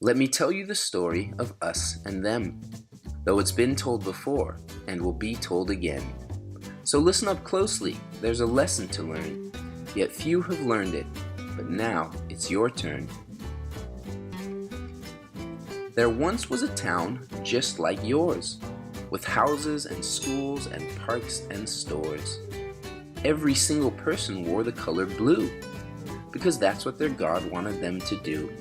Let me tell you the story of us and them, though it's been told before and will be told again. So listen up closely, there's a lesson to learn, yet few have learned it, but now it's your turn. There once was a town just like yours, with houses and schools and parks and stores. Every single person wore the color blue, because that's what their God wanted them to do.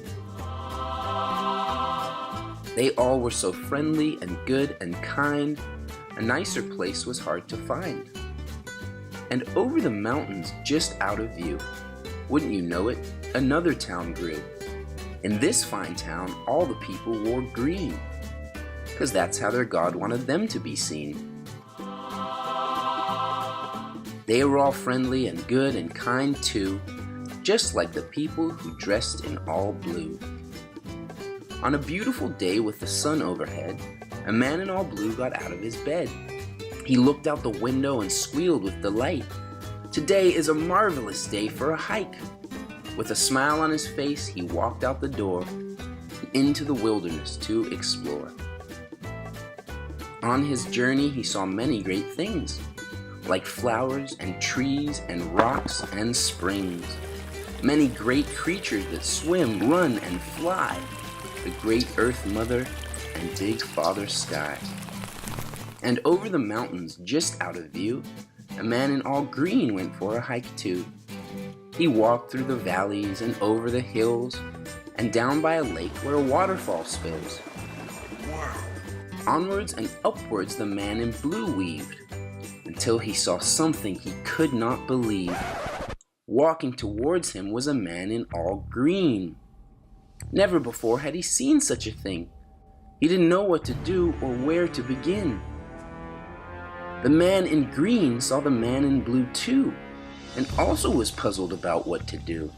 They all were so friendly and good and kind, a nicer place was hard to find. And over the mountains, just out of view, wouldn't you know it, another town grew. In this fine town, all the people wore green, because that's how their God wanted them to be seen. They were all friendly and good and kind too, just like the people who dressed in all blue. On a beautiful day with the sun overhead, a man in all blue got out of his bed. He looked out the window and squealed with delight. Today is a marvelous day for a hike. With a smile on his face, he walked out the door and into the wilderness to explore. On his journey, he saw many great things, like flowers and trees and rocks and springs. Many great creatures that swim, run, and fly, the great Earth Mother and big Father Sky. And over the mountains, just out of view, a man in all green went for a hike too. He walked through the valleys and over the hills, and down by a lake where a waterfall spills. Onwards and upwards the man in blue weaved, until he saw something he could not believe. Walking towards him was a man in all green. Never before had he seen such a thing. He didn't know what to do or where to begin. The man in green saw the man in blue too, and also was puzzled about what to do.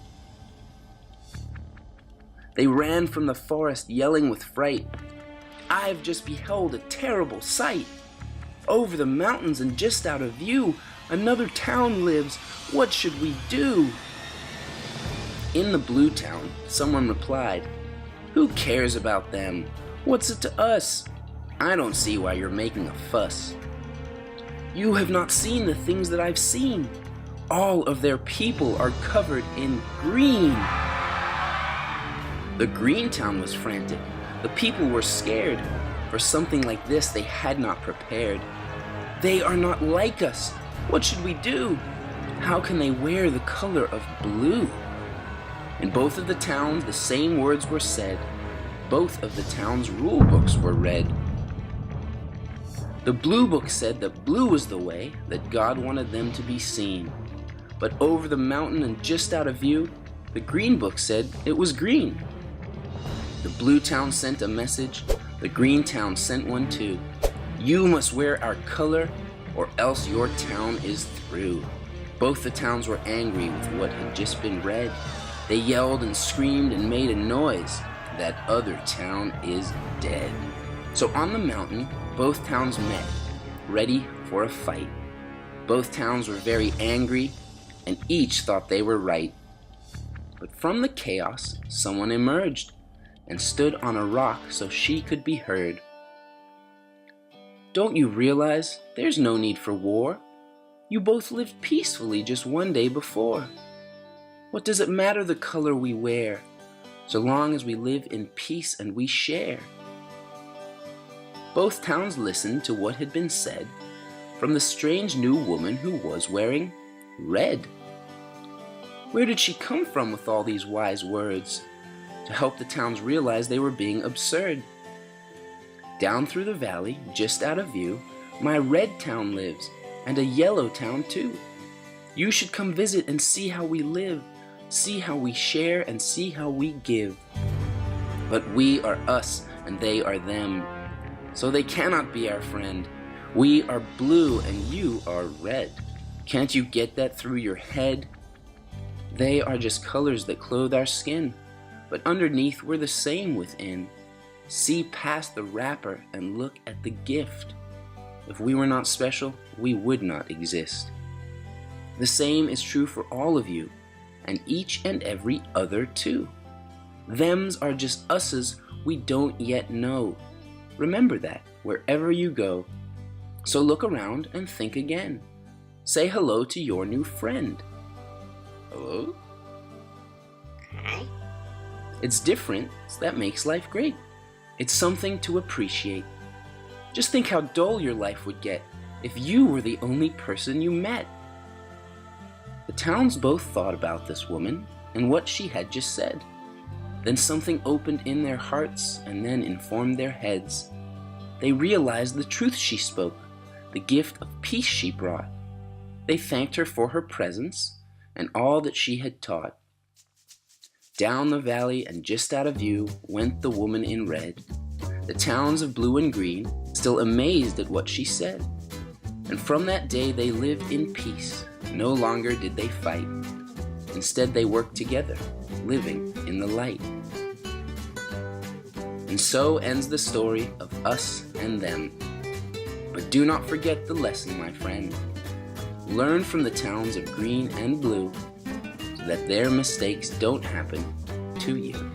They ran from the forest yelling with fright. "I've just beheld a terrible sight. Over the mountains and just out of view, another town lives. What should we do?" In the blue town, someone replied, "Who cares about them? What's it to us? I don't see why you're making a fuss. You have not seen the things that I've seen. All of their people are covered in green." The green town was frantic. The people were scared. For something like this they had not prepared. "They are not like us. What should we do? How can they wear the color of blue?" In both of the towns the same words were said. Both of the towns' rule books were read. The blue book said that blue was the way that God wanted them to be seen. But over the mountain and just out of view, the green book said it was green. The blue town sent a message, the green town sent one too. "You must wear our color or else your town is through." Both the towns were angry with what had just been read. They yelled and screamed and made a noise. That other town is dead. So on the mountain, both towns met, ready for a fight. Both towns were very angry, and each thought they were right. But from the chaos, someone emerged and stood on a rock so she could be heard. "Don't you realize there's no need for war? You both lived peacefully just one day before. What does it matter the color we wear, so long as we live in peace and we share?" Both towns listened to what had been said from the strange new woman who was wearing red. Where did she come from with all these wise words to help the towns realize they were being absurd? "Down through the valley, just out of view, my red town lives, and a yellow town too. You should come visit and see how we live, see how we share, and see how we give. But we are us, and they are them, so they cannot be our friend. We are blue, and you are red. Can't you get that through your head? They are just colors that clothe our skin, but underneath we're the same within. See past the wrapper and look at the gift. If we were not special, we would not exist. The same is true for all of you, and each and every other too. Thems are just us's we don't yet know. Remember that wherever you go. So look around and think again. Say hello to your new friend. Hello? Hi. It's different, so that makes life great. It's something to appreciate. Just think how dull your life would get if you were the only person you met. The towns both thought about this woman and what she had just said. Then something opened in their hearts and then informed their heads. They realized the truth she spoke, the gift of peace she brought. They thanked her for her presence and all that she had taught. Down the valley and just out of view went the woman in red. The towns of blue and green, still amazed at what she said. And from that day they lived in peace. No longer did they fight. Instead they worked together, living in the light. And so ends the story of us and them. But do not forget the lesson, my friend. Learn from the towns of green and blue so that their mistakes don't happen to you.